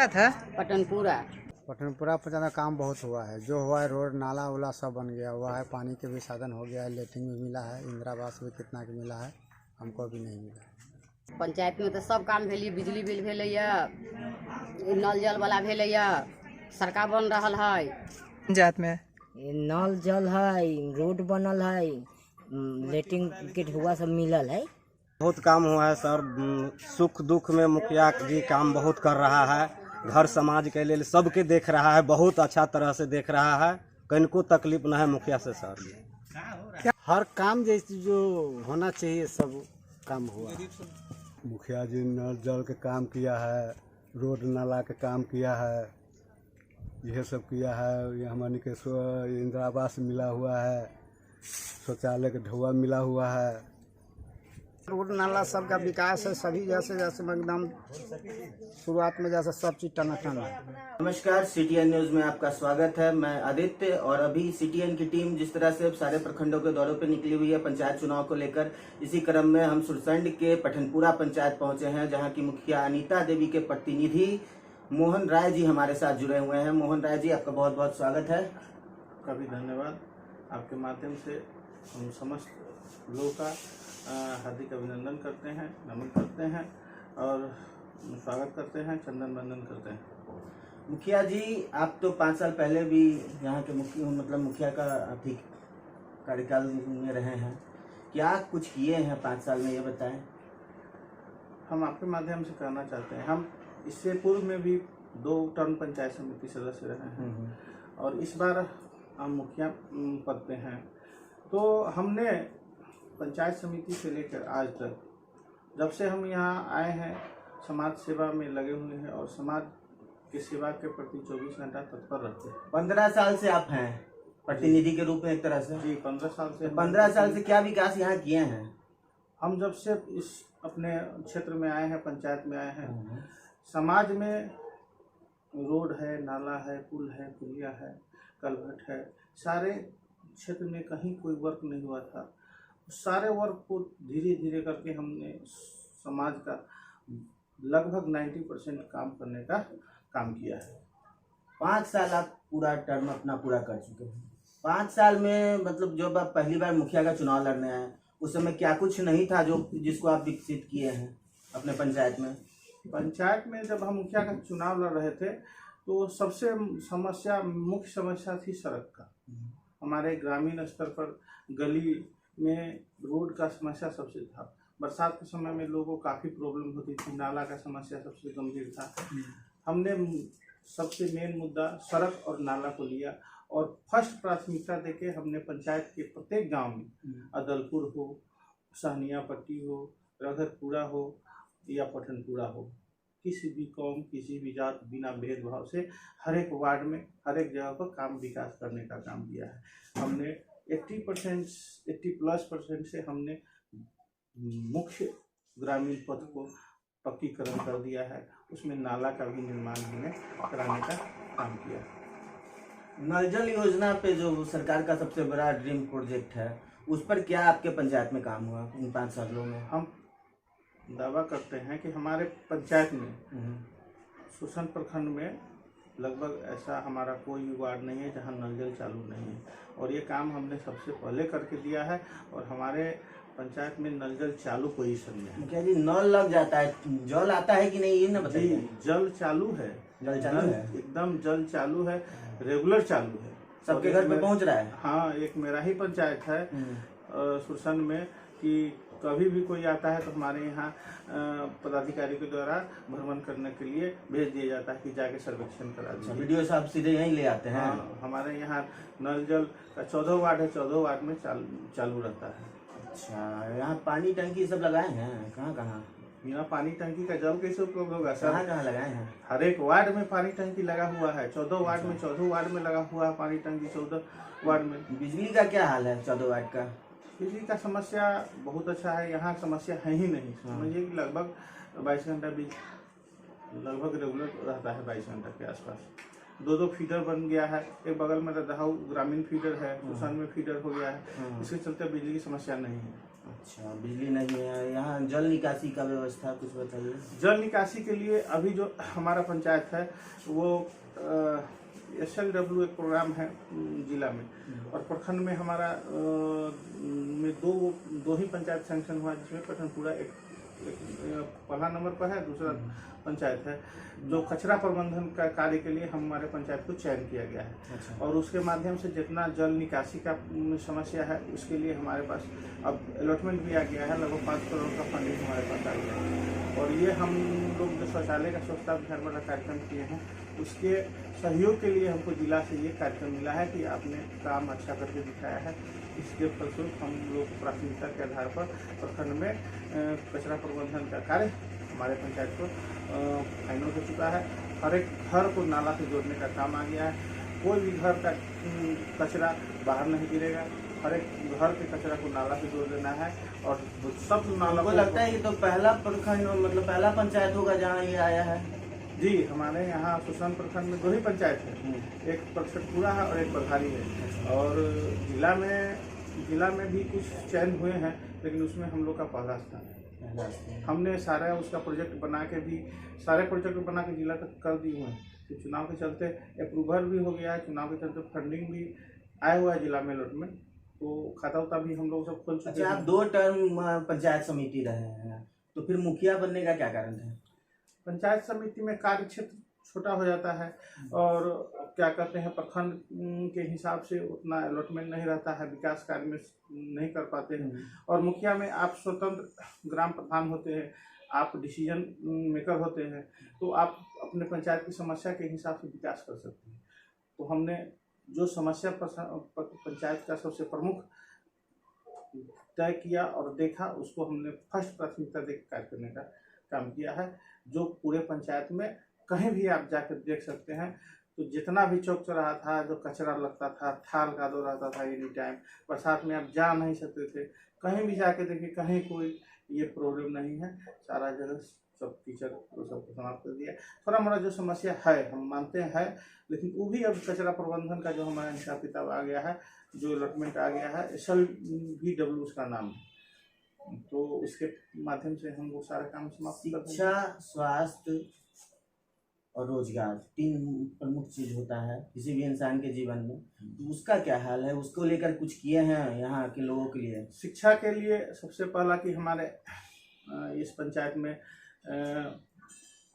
था पटनपुरा। पठनपुरा पर ज़्यादा काम बहुत हुआ है। जो हुआ है रोड नाला उला सब बन गया हुआ है। पानी के भी साधन हो गया है। लेटरिन भी मिला है। इंदिरा आवास भी कितना के मिला है, हमको भी नहीं मिला। पंचायत में तो सब काम भेलिए, बिजली बिल भेलैया, नल जल वाला भेलैया, सड़का बन रहल है। पंचायत में नल जल है, रोड बनल है, लेटरिन के हुआ सब मिलल है। बहुत काम हुआ है सर। सुख दुख में मुखिया जी काम बहुत कर रहा है। घर समाज के लिए सबके देख रहा है, बहुत अच्छा तरह से देख रहा है। कहीं को तकलीफ न है मुखिया से सर। हर काम जैसे जो होना चाहिए सब काम हुआ। मुखिया जी नल जल के काम किया है, रोड नाला के काम किया है, यह सब किया है। ये हमारे के इंदिरा आवास मिला हुआ है, शौचालय के ढुआ मिला हुआ है। रोड नाला सबका विकास है। सभी जैसे जैसे एकदम शुरुआत में जैसे सब चीज टनाटन है। नमस्कार, सीटीएन न्यूज में आपका स्वागत है। मैं आदित्य और अभी सीटीएन की टीम जिस तरह से सारे प्रखंडों के दौरों पर निकली हुई है पंचायत चुनाव को लेकर, इसी क्रम में हम सुरसंड के पठनपुरा पंचायत पहुंचे हैं, जहां की मुखिया अनीता देवी के प्रतिनिधि मोहन राय जी हमारे साथ जुड़े हुए हैं। मोहन राय जी, आपका बहुत बहुत स्वागत है। आपका भी धन्यवाद। आपके माध्यम से हम समस्त लोगों का हार्दिक अभिनंदन करते हैं, नमन करते हैं और स्वागत करते हैं, चंदन वंदन करते हैं। मुखिया जी, आप तो 5 साल पहले भी यहाँ के मुखिया का अधिक कार्यकाल में रहे हैं। क्या कुछ किए हैं 5 साल में, ये बताएं। हम आपके माध्यम से कहना चाहते हैं, हम इससे पूर्व में भी 2 टर्म पंचायत समिति सदस्य रहे हैं और इस बार हम मुखिया पद पे हैं। तो हमने पंचायत समिति से लेकर आज तक, जब से हम यहाँ आए हैं, समाज सेवा में लगे हुए हैं और समाज की सेवा के प्रति 24 घंटा तत्पर रहते हैं। 15 साल से आप हैं प्रतिनिधि के रूप में एक तरह से? जी, 15 साल से। 15 साल से क्या विकास यहाँ किए हैं? हम जब से इस अपने क्षेत्र में आए हैं, पंचायत में आए हैं, समाज में रोड है, नाला है, पुल है, पुलिया है, कलभट है, सारे क्षेत्र में कहीं कोई वर्क नहीं हुआ था। सारे वर्क को धीरे धीरे करके हमने समाज का लगभग 90% काम करने का काम किया है। 5 साल आप पूरा टर्म अपना पूरा कर चुके हैं। 5 साल में जब आप पहली बार मुखिया का चुनाव लड़ने आए, उस समय क्या कुछ नहीं था जो जिसको आप विकसित किए हैं अपने पंचायत में? पंचायत में जब हम मुखिया का चुनाव लड़ रहे थे तो सबसे मुख्य समस्या थी सड़क का। हमारे ग्रामीण स्तर पर गली में रोड का समस्या सबसे था। बरसात के समय में लोगों को काफ़ी प्रॉब्लम होती थी। नाला का समस्या सबसे गंभीर था। हमने सबसे मेन मुद्दा सड़क और नाला को लिया और फर्स्ट प्राथमिकता देके हमने पंचायत के प्रत्येक गांव में, अदलपुर हो, सहनिया पट्टी हो, रघतपुरा हो या पठनपुरा हो, किसी भी कौम, किसी भी जात, बिना भेदभाव से हर एक वार्ड में, हर एक जगह पर काम विकास करने का काम किया है। हमने 80+ % से हमने मुख्य ग्रामीण पथ को पक्कीकरण कर दिया है। उसमें नाला का भी निर्माण हमने कराने का काम किया है। नल जल योजना पे जो सरकार का सबसे बड़ा ड्रीम प्रोजेक्ट है, उस पर क्या आपके पंचायत में काम हुआ इन 5 सालों में? हम दावा करते हैं कि हमारे पंचायत में, सुरसंड प्रखंड में लगभग ऐसा हमारा कोई वार्ड नहीं है जहां नल जल चालू नहीं है और ये काम हमने सबसे पहले करके दिया है और हमारे पंचायत में नल जल चालू पोजीशन में है। क्या जी, नल लग जाता है, जल आता है कि नहीं, ये ना बताइए। जल चालू है, जल चालू है, एकदम जल चालू है, रेगुलर चालू है, सबके घर पे पहुंच रहा है। हाँ, एक मेरा ही पंचायत है सुरसंड में कि कभी भी कोई आता है तो हमारे यहाँ पदाधिकारी के द्वारा भ्रमण करने के लिए भेज दिया जाता है कि जाके सर्वेक्षण करा दीजिए। वीडियो साहब सीधे यहीं ले आते हैं। हाँ, हमारे यहाँ नल जल का 14 वार्ड है, 14 वार्ड में चालू रहता है। अच्छा, यहाँ पानी टंकी सब लगाए हैं? कहाँ कहाँ? बिना पानी टंकी का जल कैसे उपलब्ध होगा सर? कहाँ कहाँ लगाए हैं? हर एक वार्ड में पानी टंकी लगा हुआ है। 14 वार्ड में 14 वार्ड में लगा हुआ है पानी टंकी। 14 वार्ड में बिजली का क्या हाल है 14 वार्ड का? बिजली का समस्या बहुत अच्छा है। यहाँ समस्या है ही नहीं। समझिए कि लगभग 22 घंटा लगभग रेगुलर रहता है। 22 घंटा के आसपास 2 फीडर बन गया है। एक बगल में रदहाऊ ग्रामीण फीडर है, सुरसंड में फीडर हो गया है। इसके चलते बिजली की समस्या नहीं है। अच्छा, बिजली नहीं है यहाँ। जल निकासी का व्यवस्था कुछ बताइए। जल निकासी के लिए अभी जो हमारा पंचायत है वो SLW एक प्रोग्राम है जिला में, और प्रखंड में हमारा में दो ही पंचायत सैंक्शन हुआ, जिसमें पठनपुरा एक पहला नंबर पर है, दूसरा पंचायत है जो कचरा प्रबंधन का कार्य के लिए हमारे पंचायत को चयन किया गया है। और उसके माध्यम से जितना जल निकासी का समस्या है उसके लिए हमारे पास अब अलॉटमेंट भी आ गया है, लगभग 5 करोड़ का फंडिंग हमारे पास आ गया है। और ये हम लोग जो शौचालय का स्वच्छता अभियान वाला कार्यक्रम किए हैं उसके सहयोग के लिए हमको जिला से ये कार्यक्रम मिला है कि आपने काम अच्छा करके दिखाया है। इसके फलस्वरूप हम लोग प्राथमिकता के आधार पर प्रखंड में कचरा प्रबंधन का कार्य हमारे पंचायत को फाइनल हो चुका है। हर एक घर को नाला से जोड़ने का काम आ गया है। कोई भी घर का कचरा बाहर नहीं गिरेगा, हर एक घर के कचरा को नाला से जोड़ देना है। और सब नाला को लगता है ये तो पहला प्रखंड मतलब पहला पंचायत होगा जहाँ ये आया है। जी, हमारे यहाँ सुरसंड प्रखंड में 2 ही पंचायत है, एक पठनपुरा है और एक बघारी है। और जिला में भी कुछ चयन हुए हैं, लेकिन उसमें हम लोग का पहला स्थान है। हमने सारा उसका प्रोजेक्ट बना के भी सारे प्रोजेक्ट बना के जिला तक कर दिए हुए हैं। तो चुनाव के चलते अप्रूवल भी हो गया है, चुनाव के चलते फंडिंग भी आया हुआ है जिला में अलॉटमेंट, तो खाता उता भी हम लोग सब खोल चुके हैं। अच्छा, आप 2 टर्म पंचायत समिति रहे हैं, तो फिर मुखिया बनने का क्या कारण है? पंचायत समिति में कार्य क्षेत्र छोटा हो जाता है और क्या कहते हैं प्रखंड के हिसाब से उतना अलॉटमेंट नहीं रहता है, विकास कार्य में नहीं कर पाते हैं। और मुखिया में आप स्वतंत्र ग्राम प्रधान होते हैं, आप डिसीजन मेकर होते हैं, तो आप अपने पंचायत की समस्या के हिसाब से विकास कर सकते हैं। तो हमने जो समस्या पंचायत का सबसे प्रमुख तय किया और देखा, उसको हमने फर्स्ट प्राथमिकता देकर कार्य करने का काम किया है। जो पूरे पंचायत में कहीं भी आप जाकर देख सकते हैं, तो जितना भी चौक चौराहा था, जो कचरा लगता था, थाल का दो रहता था एनी टाइम, बरसात में आप जा नहीं सकते थे, कहीं भी जाके देखिए कहीं कोई ये प्रॉब्लम नहीं है। सारा जगह सब कीचड़ वो सबको समाप्त कर दिया। थोड़ा मोड़ा जो समस्या है हम मानते हैं, लेकिन वो भी अब कचरा प्रबंधन का जो हमारा हिसाब किताब आ गया है, जो अलॉटमेंट आ गया है, SLW उसका नाम है, तो उसके माध्यम से हम वो सारा काम समाप्त कर देंगे। शिक्षा, स्वास्थ्य और रोजगार 3 प्रमुख चीज होता है किसी भी इंसान के जीवन में, तो उसका क्या हाल है? उसको लेकर कुछ किए हैं यहाँ के लोगों के लिए? शिक्षा के लिए सबसे पहला कि हमारे इस पंचायत में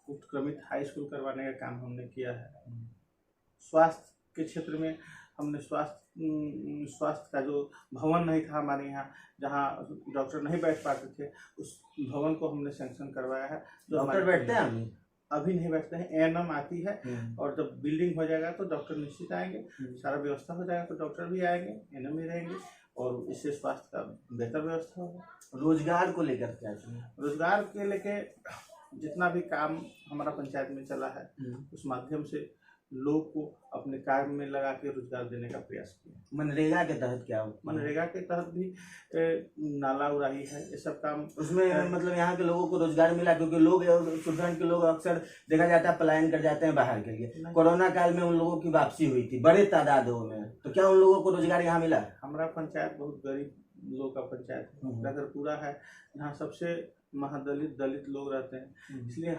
उत्क्रमित हाई स्कूल करवाने का काम हमने किया है। स्वास्थ्य के क्षेत्र में हमने स्वास्थ्य का जो भवन नहीं था हमारे यहाँ, जहाँ डॉक्टर नहीं बैठ पाते थे, उस भवन को हमने सैंक्शन करवाया है। डॉक्टर बैठते हैं? अभी नहीं बैठते हैं, ANM आती है, और जब बिल्डिंग हो जाएगा तो डॉक्टर निश्चित आएंगे, सारा व्यवस्था हो जाएगा तो डॉक्टर भी आएंगे, ANM भी रहेंगे, और इससे स्वास्थ्य का बेहतर व्यवस्था होगा। रोजगार को लेकर क्या चाहिए? रोजगार के लेके जितना भी काम हमारा पंचायत में चला है, उस माध्यम से लोग को अपने कार्य में लगा के रोजगार देने का प्रयास किया। मनरेगा के तहत क्या हो? मनरेगा के तहत भी नाला उड़ाही है, ये सब काम उसमें मतलब यहाँ के लोगों को रोजगार मिला? क्योंकि लोग सुरसंड के लोग अक्सर देखा जाता है पलायन कर जाते हैं बाहर के लिए। कोरोना काल में उन लोगों की वापसी हुई थी बड़े तादादों में, तो क्या उन लोगों को रोजगार यहाँ मिला? हमारा पंचायत बहुत गरीब लोग का पंचायत है, नगरपुरा है, यहाँ सबसे दलित लोग रहते हैं, इसलिए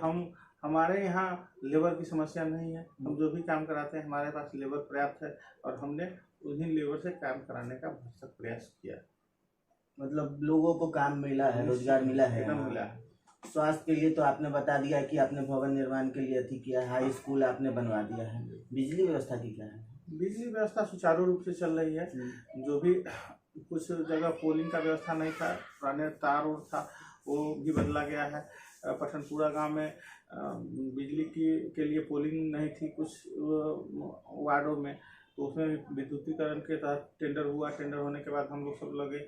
हमारे यहाँ लेबर की समस्या नहीं है। हम जो भी काम कराते हैं हमारे पास लेबर पर्याप्त है, और हमने उन्हीं लेबर से काम कराने का भरसक प्रयास किया। मतलब लोगों को काम मिला है, रोजगार मिला है, एकदम मिला है। स्वास्थ्य के लिए तो आपने बता दिया कि आपने भवन निर्माण के लिए अति किया, हाई स्कूल आपने बनवा दिया है। बिजली व्यवस्था की क्या है? बिजली व्यवस्था सुचारू रूप से चल रही है। जो भी कुछ जगह पोलिंग का व्यवस्था नहीं था, पुराने तार और था, वो भी बदला गया है। पठनपुरा गांव में बिजली के लिए पोलिंग नहीं थी कुछ वार्डों में, तो उसमें विद्युतीकरण के तहत टेंडर हुआ। टेंडर होने के बाद हम लोग सब लगे,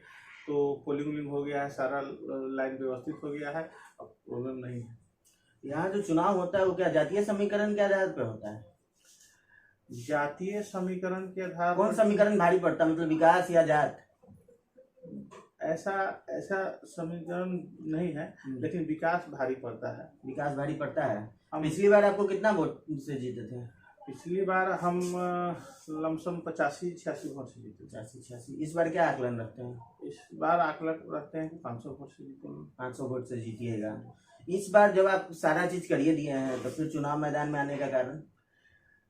तो पोलिंग हो गया है, सारा लाइन व्यवस्थित हो गया है, अब प्रॉब्लम नहीं है। यहाँ जो चुनाव होता है वो क्या जातीय समीकरण के आधार पर होता है? जातीय समीकरण के आधार कौन समीकरण भारी पड़ता है, मतलब विकास या जात? ऐसा समीकरण नहीं है, लेकिन विकास भारी पड़ता है। विकास भारी पड़ता है। पिछली बार आपको कितना वोट से जीते थे? पिछली बार हम लमसम 85-86 वोट से जीते थे। 86 इस बार क्या आकलन रखते हैं? इस बार आकलन रखते हैं कि 500 वोट से जीतेंगे। 500 वोट से जीतिएगा। इस बार जब आप सारा चीज करिए दिए हैं तो फिर चुनाव मैदान में आने का कारण?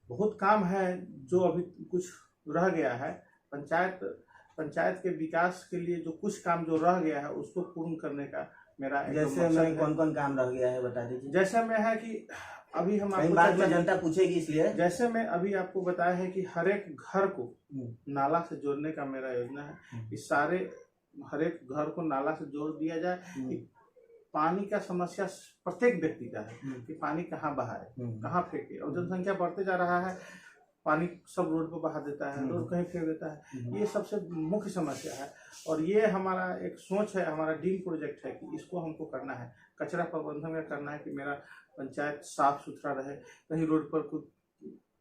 बहुत काम है जो अभी कुछ रह गया है। पंचायत के विकास के लिए जो कुछ काम जो रह गया है उसको पूर्ण करने का मेरा एक जैसे मकसद में है। कौन कौन काम रह गया है बता दीजिए। जैसे में है कि अभी हम कई आपको बात में जनता पूछेगी इसलिए। जैसे मैं अभी आपको बताया है कि हर एक घर को नाला से जोड़ने का मेरा योजना है कि सारे हर एक घर को नाला से जोड़ दिया जाए कि पानी का समस्या प्रत्येक व्यक्ति का है कि पानी कहाँ बहाए, कहाँ फेंके। और जनसंख्या बढ़ते जा रहा है, पानी सब रोड पर बहा देता है, रोड कहीं फेंक देता है। ये सबसे मुख्य समस्या है और ये हमारा एक सोच है, हमारा ड्रीम प्रोजेक्ट है कि इसको हमको करना है। कचरा प्रबंधन में करना है कि मेरा पंचायत साफ सुथरा रहे। कहीं रोड पर कुछ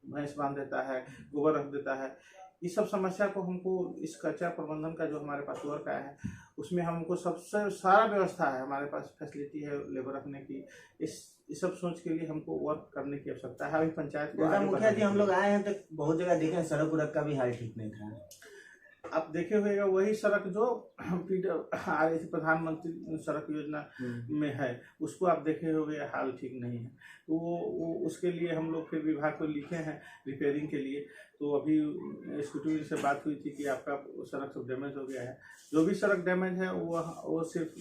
भैंस बांध देता है, गोबर रख देता है। इस सब समस्या को हमको इस कचरा प्रबंधन का जो हमारे पास वर्क आया है उसमें हमको सबसे सारा व्यवस्था है, हमारे पास फैसिलिटी है लेबर रखने की। इस सब सोच के लिए हमको वर्क करने की आवश्यकता है। अभी पंचायत को आगे मुखिया जी बढ़ाने हम लोग आए हैं तो बहुत जगह देखे सड़क उड़क का भी हाल ठीक नहीं था। आप देखे होगा वही सड़क जो प्रधानमंत्री सड़क योजना में है उसको आप देखे होंगे हाल ठीक नहीं है। तो वो उसके लिए हम लोग फिर विभाग को लिखे हैं रिपेयरिंग के लिए। तो अभी स्कूटी से बात हुई थी कि आपका सड़क सब डैमेज हो गया है। जो भी सड़क डैमेज है वो सिर्फ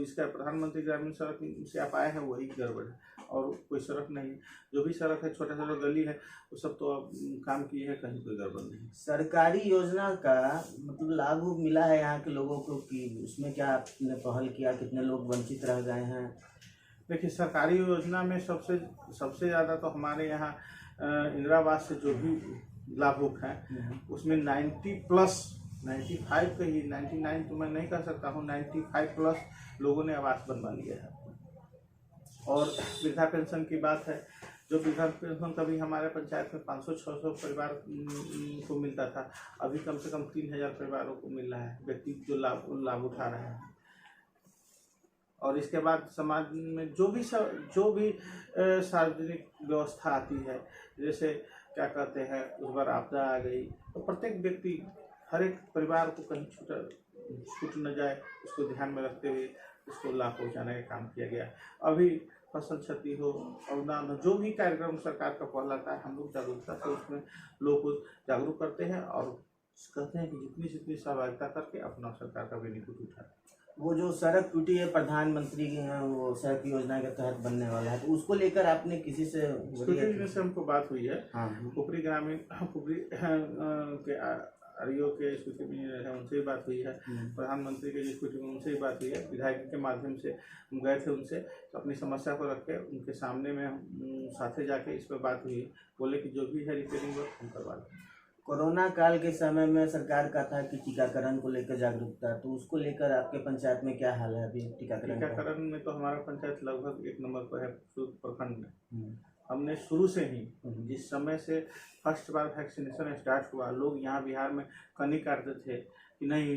इसका प्रधानमंत्री ग्रामीण सड़क से आप आए हैं वही गड़बड़ है और कोई सड़क नहीं। जो भी सड़क है छोटा छोटा गली है वो सब तो अब काम किए हैं, कहीं कोई गड़बड़ नहीं। सरकारी योजना का मतलब लाभ मिला है यहाँ के लोगों को कि उसमें क्या आपने पहल किया, कितने लोग वंचित रह गए हैं? देखिए सरकारी योजना में सबसे ज़्यादा तो हमारे यहाँ इंदिरा आवास से जो भी लाभुक हैं उसमें 95 का ही 99 तो मैं नहीं कर सकता हूँ, 95+ लोगों ने आवास बनवा लिया है। और वृद्धा पेंशन की बात है, जो वृद्धा पेंशन कभी हमारे पंचायत में 500-600 परिवार को मिलता था, अभी कम से कम 3000 परिवारों को मिल रहा है, व्यक्ति जो लाभ उठा रहे हैं। और इसके बाद समाज में जो भी सार्वजनिक व्यवस्था आती है, जैसे क्या कहते हैं उस बार आपदा आ गई तो प्रत्येक व्यक्ति हर एक परिवार को कहीं छूट न जाए उसको ध्यान में रखते हुए उसको लाभ पहुँचाने का काम किया गया। अभी फसल क्षति हो, अनुदान हो, जो भी कार्यक्रम सरकार का पहल आता है हम लोग जागरूकता से उसमें लोगों को जागरूक करते हैं और कहते हैं कि जितनी सहभागिता करके अपना सरकार का बेनिफिट उठाए। वो जो सड़क टूटी है प्रधानमंत्री वो सड़क योजना के तहत बनने वाला है तो उसको लेकर आपने किसी से हमको बात हुई है। हाँ पुपरी ग्रामीण के आरईओ के स्कूटी में है उनसे ही बात हुई है, प्रधानमंत्री के स्कूटी में उनसे ही बात हुई है। विधायक के माध्यम से हम गए थे उनसे तो अपनी समस्या को रख के उनके सामने में हम साथे जाके इस पर बात हुई। बोले कि जो भी है रिपेयरिंग वर्क हम करवा दें। कोरोना काल के समय में सरकार का था कि टीकाकरण को लेकर जागरूकता, तो उसको लेकर आपके पंचायत में क्या हाल है अभी टीकाकरण में? तो हमारा पंचायत लगभग 1 नंबर पर है प्रखंड में। हमने शुरू से ही जिस समय से फर्स्ट बार वैक्सीनेशन स्टार्ट हुआ, लोग यहाँ बिहार में कनी काटते थे कि नहीं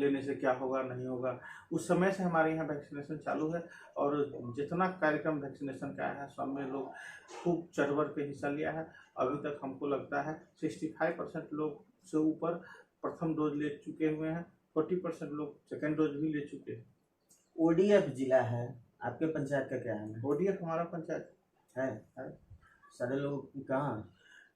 लेने से क्या होगा नहीं होगा, उस समय से हमारे यहाँ वैक्सीनेशन चालू है। और जितना कार्यक्रम वैक्सीनेशन का है सब में लोग खूब चढ़ बढ़ के हिस्सा लिया है। अभी तक हमको लगता है 65% लोग से ऊपर प्रथम डोज ले चुके हुए हैं, 40% लोग सेकेंड डोज भी ले चुके हैं। ODF जिला है आपके पंचायत का क्या है? ODF हमारा पंचायत है सारे लोग कहाँ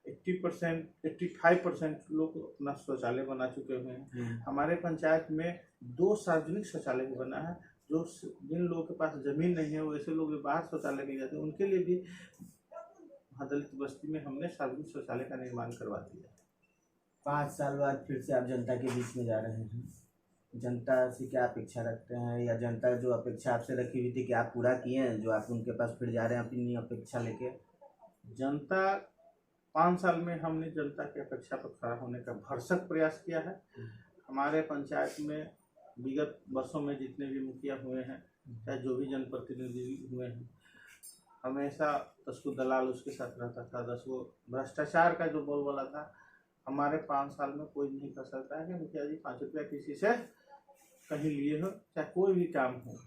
85% लोग अपना शौचालय बना चुके हुए हैं। हमारे पंचायत में 2 सार्वजनिक शौचालय भी बना है। जो जिन लोगों के पास जमीन नहीं है वैसे लोग बाहर शौचालय के लिए जाते हैं, उनके लिए भी दलित बस्ती में हमने सार्वजनिक शौचालय का निर्माण करवा दिया। 5 साल बाद फिर से आप जनता के बीच में जा रहे हैं, जनता से क्या अपेक्षा रखते हैं या जनता जो अपेक्षा आपसे रखी हुई थी कि आप पूरा किए हैं, जो आप उनके पास फिर जा रहे हैं अपनी अपेक्षा लेके? जनता 5 साल में हमने जनता की अपेक्षा पर खड़ा होने का भरसक प्रयास किया है। हमारे पंचायत में विगत वर्षों में जितने भी मुखिया हुए हैं, चाहे जो भी जनप्रतिनिधि हुए हैं, हमेशा 10 को दलाल उसके साथ रहता था, 10 को भ्रष्टाचार का जो बोलबाला था। हमारे 5 साल में कोई नहीं कर सकता है कि मुखिया जी 5 रुपया किसी से कहीं लिए हो, चाहे कोई भी काम हो,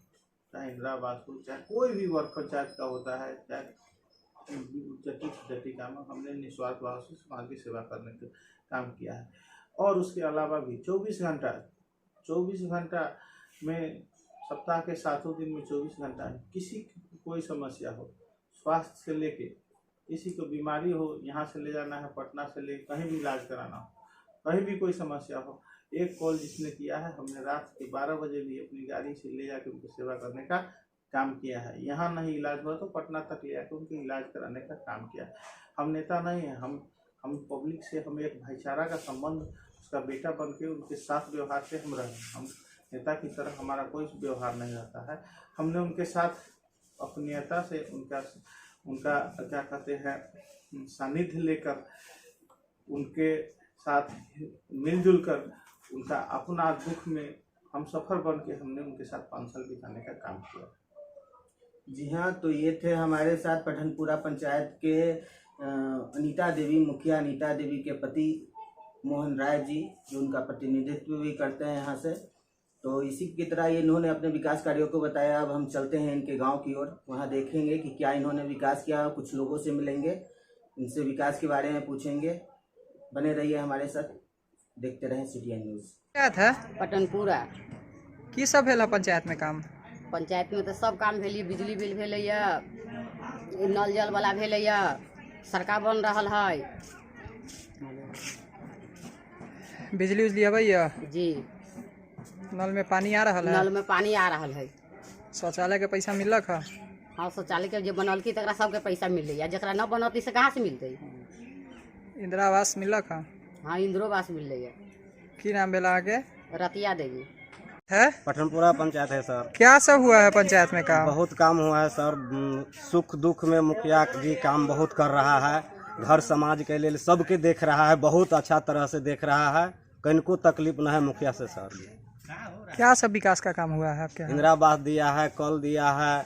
चाहे इंदिरा आवास हो, चाहे कोई भी वर्क पंचायत का होता है, चाहे जटिल से जटिल काम है, हमने निस्वार्थ भाव से समाज की सेवा करने का काम किया है। और उसके अलावा भी 24 घंटा में सप्ताह के 7 दिन में 24 घंटा किसी की कोई समस्या हो, स्वास्थ्य से लेके किसी को बीमारी हो, यहाँ से ले जाना है, पटना से ले कहीं भी इलाज कराना हो, कहीं भी कोई समस्या हो, एक कॉल जिसने किया है, हमने रात के 12 बजे भी अपनी गाड़ी से ले जाकर उनकी सेवा करने का काम किया है। यहाँ नहीं इलाज हुआ तो पटना तक ले जाकर उनके इलाज कराने का काम किया है। हम नेता नहीं हैं, हम पब्लिक से हम एक भाईचारा का संबंध, उसका बेटा बन के उनके साथ व्यवहार से हम रहे। हम नेता की तरह हमारा कोई व्यवहार नहीं रहता है। हमने उनके साथ अपनीयता से उनका क्या कहते हैं सानिध्य लेकर, उनके साथ मिलजुल कर, उनका अपना दुख में हम सफर बन के हमने उनके साथ 5 साल बिताने का काम किया। जी हाँ, तो ये थे हमारे साथ पठनपुरा पंचायत के अनीता देवी, मुखिया अनीता देवी के पति मोहन राय जी, जो उनका प्रतिनिधित्व भी करते हैं यहाँ से। तो इसी की तरह इन्होंने अपने विकास कार्यों को बताया। अब हम चलते हैं इनके गांव की ओर, वहाँ देखेंगे कि क्या इन्होंने विकास किया। कुछ लोगों से मिलेंगे, इनसे विकास के बारे में पूछेंगे। बने रहिए हमारे साथ, देखते रहें CTN न्यूज़। पंचायत है पटनपुरा की सब भेला पंचायत में काम? पंचायत में तो सब काम भेलै, बिजली बिल भेलैया, नल जल वाला भेलैया, सड़का बन रहल है। बिजली उजली अबैया? जी, नल में पानी आ रहा है? नल में पानी आ रहल है। शौचालय के पैसा मिलक है? हाँ, शौचालय के जो बनलकी तकरा सबके पैसा मिलैया, जकरा न बनती से कहाँ से मिलते? इंदिरा आवास मिलक है? हाँ, इंदिरोवास मिलैया। की नाम भेला आगे? रतिया देवी है। पठनपुरा पंचायत है सर। क्या सब हुआ है पंचायत में काम? बहुत काम हुआ है सर। सुख दुख में मुखिया जी काम बहुत कर रहा है। घर समाज के लिए सबके देख रहा है, बहुत अच्छा तरह से देख रहा है। कनको तकलीफ न है मुखिया से सर। क्या सब विकास का काम हुआ है आपके? इंदिरा आवास दिया है, कल दिया है,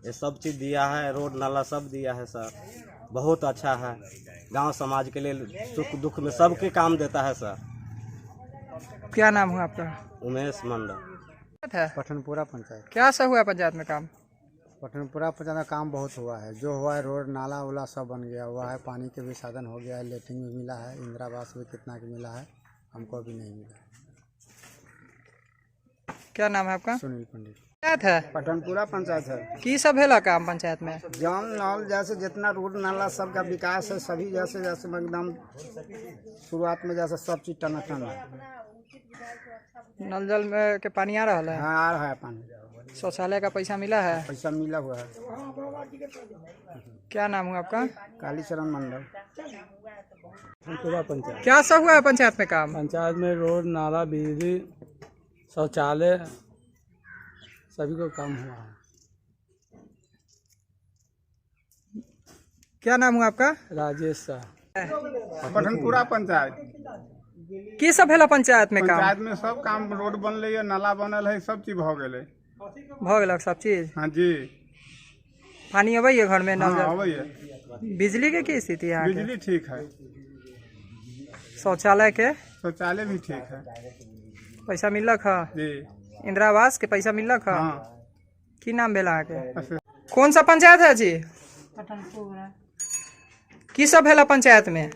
ये सब चीज़ दिया है, रोड नाला सब दिया है सर। बहुत अच्छा है, गांव समाज के लिए सुख दुख में सबके काम देता है सर। क्या नाम हुआ आपका? उमेश मंडल है। पठनपुरा पंचायत। क्या सब हुआ पंचायत में काम? पठनपुरा पंचायत में काम बहुत हुआ है। जो हुआ है, रोड नाला उला सब बन गया हुआ है, पानी के भी साधन हो गया है, लेटरिन भी मिला है, इंदिरा आवास भी कितना के मिला है, हमको भी नहीं मिला। क्या नाम है आपका? सुनील पंडित। पंचायत है? पठनपुरा पंचायत है। की सब भेला काम पंचायत में? जाम नल जैसे जितना रोड नाला सबका विकास है, सभी जैसे जैसे एकदम शुरुआत में जैसे सब चीज टनाटन है। नल जल में के पानी आ रहा है? हाँ, आ रहा है पानी। शौचालय का पैसा मिला है? पैसा मिला हुआ है। क्या नाम हुआ आपका? कालीचरण मंडल। पठनपुरा पंचायत। क्या सब हुआ है पंचायत में काम? पंचायत में रोड नाला बिजली शौचालय सभी को काम हुआ है। क्या नाम हुआ आपका? राजेश शाह। पठनपुरा पंचायत की सब भेला पंचायत में काम? पंचायत में सब काम, रोड बनल है, नाला बनल है, सब चीज भ गेलै। भ गेलक सब चीज? हाँ जी। पानी अबैया घर में? नल जल? अबैया। बिजली के की स्थिति है? बिजली ठीक है, शौचालय के? शौचालय भी ठीक है पैसा मिलक है? जी। इंदिरा आवास के पैसा मिलक है? हाँ। की नाम भेला के? कौन सा पंचायत है जी? पठनपुरा। की सब भेला पंचायत में?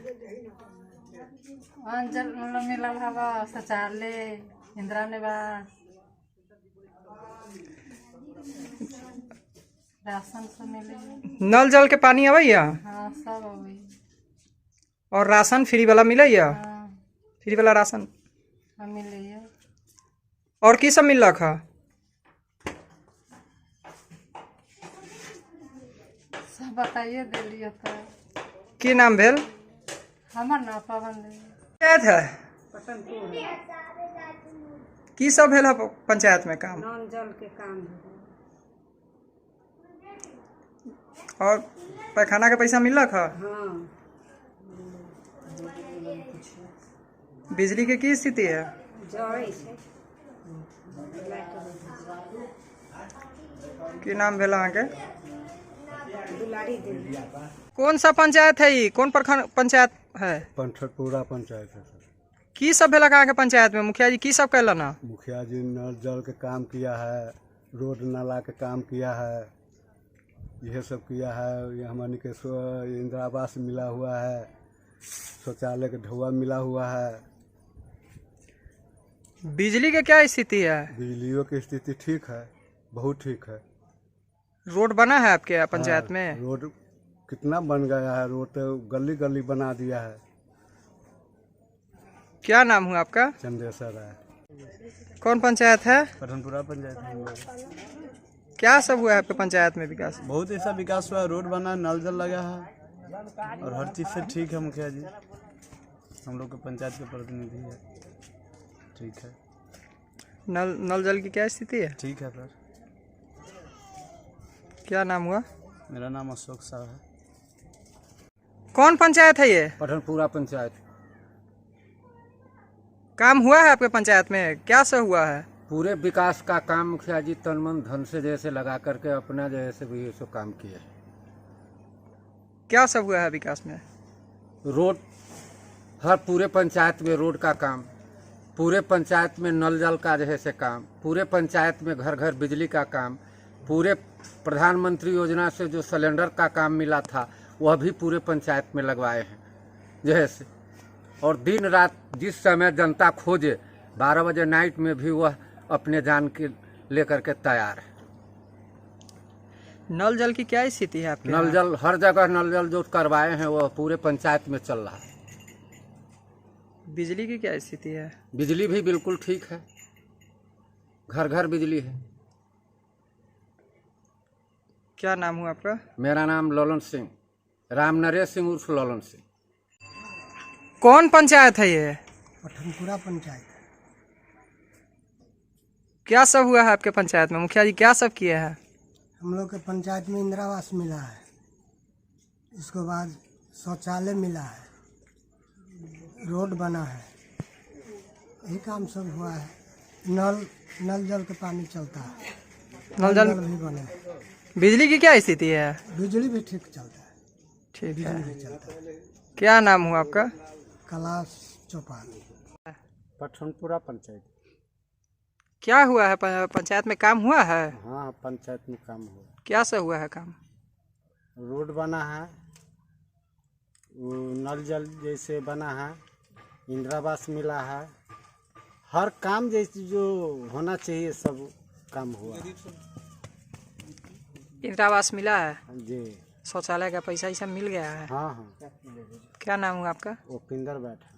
जल मिलल हवा, शौचालय, इंदिरा निवास, राशन सब मिले। नल जल के पानी अबैया? हाँ, सब अबे। और राशन फ्री वाला मिलैया? हाँ, फ्री वाला राशन मिले। और की सब मिलक है? सब बताइए दिलिए तो। की नाम भेल? हमर ना पवन देवी। पंचायत है? की सब भेल है पंचायत में काम? नल जल के काम और पैखाना के पैसा मिलक है? हाँ। बिजली के की स्थिति है? की नाम भेल अहाँके? कौन सा पंचायत है ये? कौन प्रखंड पंचायत है? पठनपुरा पंचायत है सर। की सब भेलक अहाँके पंचायत में? मुखिया जी की सब कैलन है? मुखिया जी नल जल के काम किया है, रोड नाला के काम किया है, यह सब किया है। ये हमारे के इंदिरा आवास मिला हुआ है, शौचालय का ढुआ मिला हुआ है। बिजली का क्या स्थिति है? बिजलियों की स्थिति ठीक है, बहुत ठीक है। रोड बना है आपके पंचायत में? रोड कितना बन गया है, रोड तो गली गली बना दिया है। क्या नाम हुआ आपका? चंदेश्वर है। कौन पंचायत है? पठनपुरा पंचायत है। क्या सब हुआ है आपके पंचायत में विकास? बहुत ऐसा विकास हुआ है, रोड बना, नल जल लगा है और हर चीज़ से ठीक है। मुखिया जी हम लोग के पंचायत के प्रतिनिधि है, ठीक है। नल जल की क्या स्थिति है? ठीक है सर। क्या नाम हुआ? मेरा नाम अशोक साह है। कौन पंचायत है ये? पठनपुरा पंचायत। काम हुआ है आपके पंचायत में? क्या सब हुआ है? पूरे विकास का काम मुखिया जी तन मन धन से जैसे लगा करके अपना जैसे भी ये सब काम किए। क्या सब हुआ है विकास में? रोड, हर पूरे पंचायत में रोड का काम, पूरे पंचायत में नल जल का जैसे काम, पूरे पंचायत में घर घर बिजली का काम, पूरे प्रधानमंत्री योजना से जो सिलेंडर का काम मिला था वह भी पूरे पंचायत में लगवाए हैं जैसे। और दिन रात जिस समय जनता खोजे 12 बजे नाइट में भी वह अपने जान के लेकर के तैयार है। नल जल की क्या स्थिति है आपके? नल जल हर जगह नल जल जो करवाए हैं वह पूरे पंचायत में चल रहा है। बिजली की क्या स्थिति है? बिजली भी बिल्कुल ठीक है, घर घर बिजली है। क्या नाम हुआ आपका? मेरा नाम ललन सिंह, राम नरेश सिंह उर्फ ललन सिंह। कौन पंचायत है ये? पठनपुरा पंचायत। क्या सब हुआ है आपके पंचायत में? मुखिया जी क्या सब किए हैं? हम लोग के पंचायत में इंदिरा आवास मिला है, इसके बाद शौचालय मिला है, रोड बना है, यही काम सब हुआ है। नल जल के पानी चलता है, नल जल भी बने। बिजली की क्या स्थिति है? बिजली भी ठीक चलता है। ठीक बिजली है। भी चलता है। क्या नाम हुआ आपका? कैलाश चौपाल। पठनपुरा पंचायत। क्या हुआ है पंचायत में? काम हुआ है? हाँ, पंचायत में काम हुआ। क्या सब हुआ है काम? रोड बना है, नल जल जैसे बना है, इंदिरा आवास मिला है, हर काम जैसे जो होना चाहिए सब काम हुआ। इंदिरा आवास मिला है जी। शौचालय का पैसा ये सब मिल गया है? हाँ हाँ। क्या नाम हुआ आपका? उपिंदर बैठ।